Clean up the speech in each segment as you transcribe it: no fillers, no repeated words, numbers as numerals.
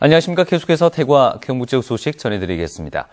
안녕하십니까. 계속해서 대구와 경북 지역 소식 전해드리겠습니다.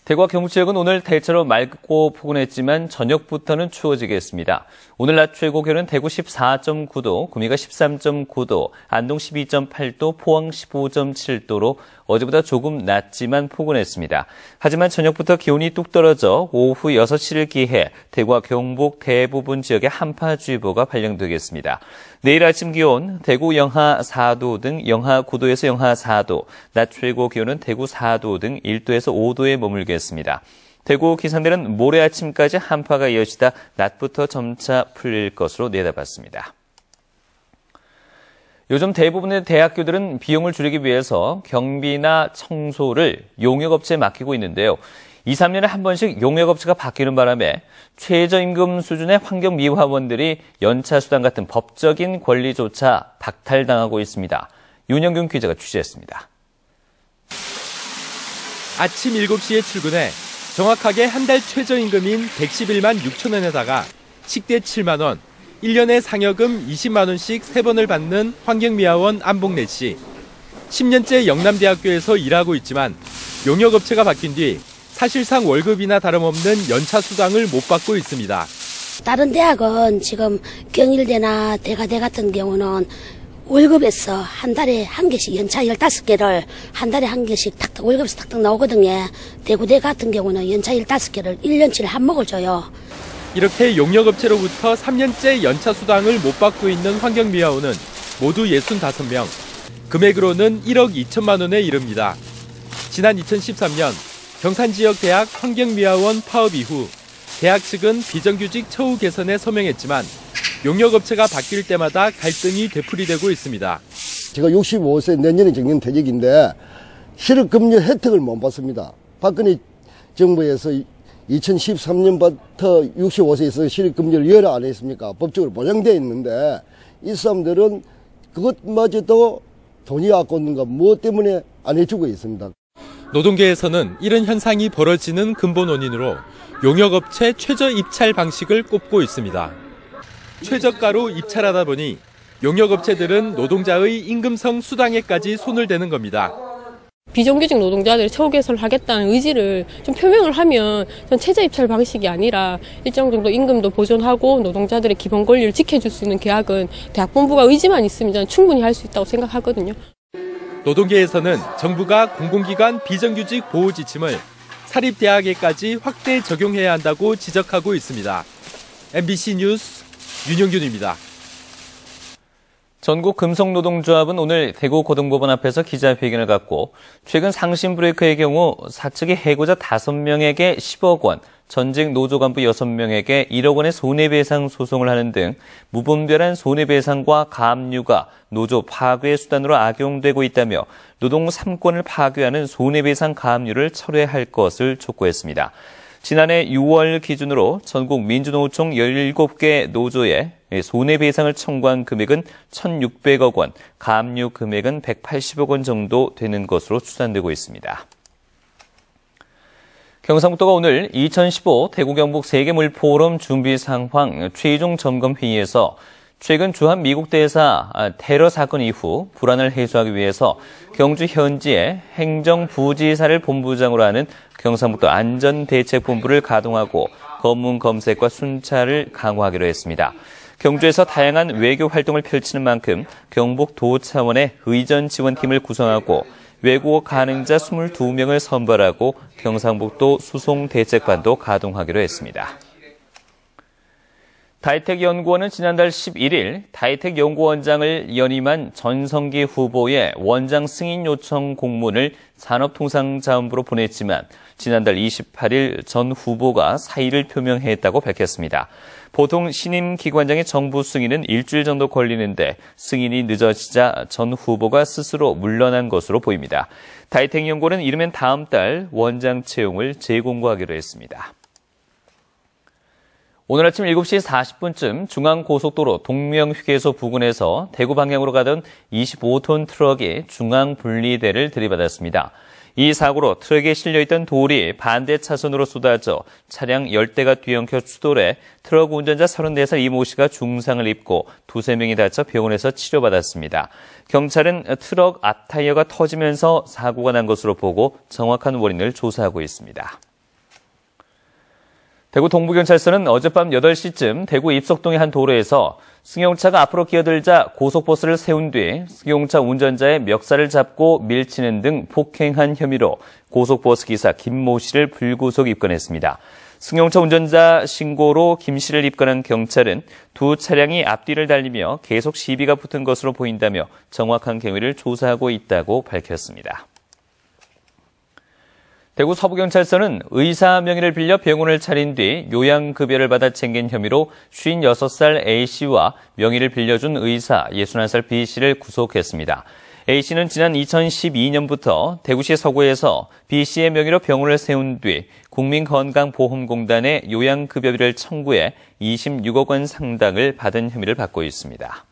대구와 경북 지역은 오늘 대체로 맑고 포근했지만 저녁부터는 추워지겠습니다. 오늘 낮 최고 기온은 대구 14.9도, 구미가 13.9도, 안동 12.8도, 포항 15.7도로 어제보다 조금 낮지만 포근했습니다. 하지만 저녁부터 기온이 뚝 떨어져 오후 6시를 기해 대구와 경북 대부분 지역에 한파주의보가 발령되겠습니다. 내일 아침 기온 대구 영하 4도 등 영하 9도에서 영하 4도, 낮 최고 기온은 대구 4도 등 1도에서 5도에 머물겠습니다. 대구 기상대는 모레 아침까지 한파가 이어지다 낮부터 점차 풀릴 것으로 내다봤습니다. 요즘 대부분의 대학교들은 비용을 줄이기 위해서 경비나 청소를 용역업체에 맡기고 있는데요. 2, 3년에 한 번씩 용역업체가 바뀌는 바람에 최저임금 수준의 환경미화원들이 연차수당 같은 법적인 권리조차 박탈당하고 있습니다. 윤영균 기자가 취재했습니다. 아침 7시에 출근해 정확하게 한 달 최저임금인 111만 6천 원에다가 식대 7만 원, 1년에 상여금 20만 원씩 3번을 받는 환경미화원 안봉래 씨. 10년째 영남대학교에서 일하고 있지만 용역업체가 바뀐 뒤 사실상 월급이나 다름없는 연차수당을 못 받고 있습니다. 다른 대학은 지금 경일대나 대가대 같은 경우는 월급에서 한 달에 한 개씩 연차 15개를 한 달에 한 개씩 탁탁 월급에서 탁탁 나오거든요. 대구대 같은 경우는 연차 15개를 1년치를 한몫을 줘요. 이렇게 용역업체로부터 3년째 연차수당을 못 받고 있는 환경미화원은 모두 65명. 금액으로는 1억 2천만 원에 이릅니다. 지난 2013년 경산지역 대학 환경미화원 파업 이후 대학 측은 비정규직 처우 개선에 서명했지만 용역업체가 바뀔 때마다 갈등이 되풀이되고 있습니다. 제가 65세 내년에 정년퇴직인데 실업급여 혜택을 못 받습니다. 박근혜 정부에서 2013년부터 65세에서 실업급여를 열어 안 했습니까? 법적으로 보장되어 있는데 이 사람들은 그것마저도 돈이 아까운가 무엇 때문에 안 해주고 있습니다. 노동계에서는 이런 현상이 벌어지는 근본 원인으로 용역업체 최저 입찰 방식을 꼽고 있습니다. 최저가로 입찰하다 보니 용역업체들은 노동자의 임금성 수당에까지 손을 대는 겁니다. 비정규직 노동자들이 처우 개선을 하겠다는 의지를 좀 표명을 하면 전 최저 입찰 방식이 아니라 일정 정도 임금도 보존하고 노동자들의 기본 권리를 지켜줄 수 있는 계약은 대학본부가 의지만 있으면 저는 충분히 할 수 있다고 생각하거든요. 노동계에서는 정부가 공공기관 비정규직 보호 지침을 사립대학에까지 확대 적용해야 한다고 지적하고 있습니다. MBC 뉴스 윤영균입니다. 전국 금속노동조합은 오늘 대구 고등법원 앞에서 기자회견을 갖고 최근 상신 브레이크의 경우 사측이 해고자 5명에게 10억 원, 전직 노조 간부 6명에게 1억 원의 손해배상 소송을 하는 등 무분별한 손해배상과 가압류가 노조 파괴의 수단으로 악용되고 있다며 노동 3권을 파괴하는 손해배상 가압류를 철회할 것을 촉구했습니다. 지난해 6월 기준으로 전국 민주노총 17개 노조에 손해배상을 청구한 금액은 1,600억 원, 가압류 금액은 180억 원 정도 되는 것으로 추산되고 있습니다. 경상북도가 오늘 2015 대구 경북 세계물포럼 준비 상황 최종 점검 회의에서 최근 주한 미국 대사 테러 사건 이후 불안을 해소하기 위해서 경주 현지에 행정부지사를 본부장으로 하는 경상북도 안전대책본부를 가동하고 검문 검색과 순찰을 강화하기로 했습니다. 경주에서 다양한 외교 활동을 펼치는 만큼 경북도 차원의 의전 지원팀을 구성하고 외국어 가능자 22명을 선발하고 경상북도 수송대책반도 가동하기로 했습니다. 다이텍연구원은 지난달 11일 다이텍연구원장을 연임한 전성기 후보의 원장 승인 요청 공문을 산업통상자원부로 보냈지만 지난달 28일 전 후보가 사의를 표명했다고 밝혔습니다. 보통 신임 기관장의 정부 승인은 일주일 정도 걸리는데 승인이 늦어지자 전 후보가 스스로 물러난 것으로 보입니다. 다이텍연구원은 이르면 다음 달 원장 채용을 재공고하기로 했습니다. 오늘 아침 7시 40분쯤 중앙고속도로 동명휴게소 부근에서 대구 방향으로 가던 25톤 트럭이 중앙분리대를 들이받았습니다. 이 사고로 트럭에 실려있던 돌이 반대 차선으로 쏟아져 차량 10대가 뒤엉켜 추돌해 트럭 운전자 34살 이모 씨가 중상을 입고 두세 명이 다쳐 병원에서 치료받았습니다. 경찰은 트럭 앞 타이어가 터지면서 사고가 난 것으로 보고 정확한 원인을 조사하고 있습니다. 대구 동부경찰서는 어젯밤 8시쯤 대구 입석동의 한 도로에서 승용차가 앞으로 끼어들자 고속버스를 세운 뒤 승용차 운전자의 멱살을 잡고 밀치는 등 폭행한 혐의로 고속버스 기사 김모 씨를 불구속 입건했습니다. 승용차 운전자 신고로 김 씨를 입건한 경찰은 두 차량이 앞뒤를 달리며 계속 시비가 붙은 것으로 보인다며 정확한 경위를 조사하고 있다고 밝혔습니다. 대구 서부경찰서는 의사 명의를 빌려 병원을 차린 뒤 요양급여를 받아 챙긴 혐의로 56살 A씨와 명의를 빌려준 의사 61살 B씨를 구속했습니다. A씨는 지난 2012년부터 대구시 서구에서 B씨의 명의로 병원을 세운 뒤 국민건강보험공단에 요양급여비를 청구해 26억 원 상당을 받은 혐의를 받고 있습니다.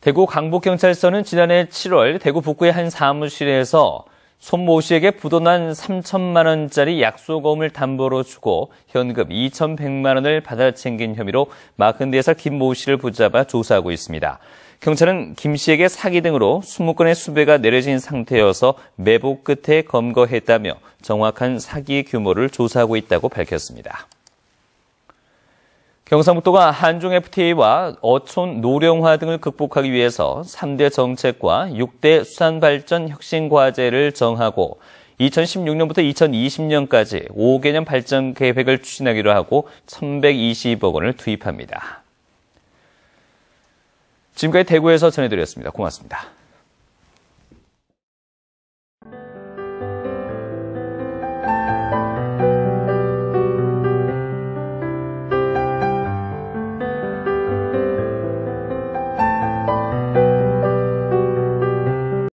대구 강북경찰서는 지난해 7월 대구 북구의 한 사무실에서 손 모 씨에게 부도난 3천만 원짜리 약소금을 담보로 주고 현금 2,100만 원을 받아 챙긴 혐의로 44살 김 모 씨를 붙잡아 조사하고 있습니다. 경찰은 김 씨에게 사기 등으로 20건의 수배가 내려진 상태여서 매복 끝에 검거했다며 정확한 사기 규모를 조사하고 있다고 밝혔습니다. 경상북도가 한중 FTA와 어촌 노령화 등을 극복하기 위해서 3대 정책과 6대 수산발전 혁신과제를 정하고 2016년부터 2020년까지 5개년 발전 계획을 추진하기로 하고 1,120억 원을 투입합니다. 지금까지 대구에서 전해드렸습니다. 고맙습니다.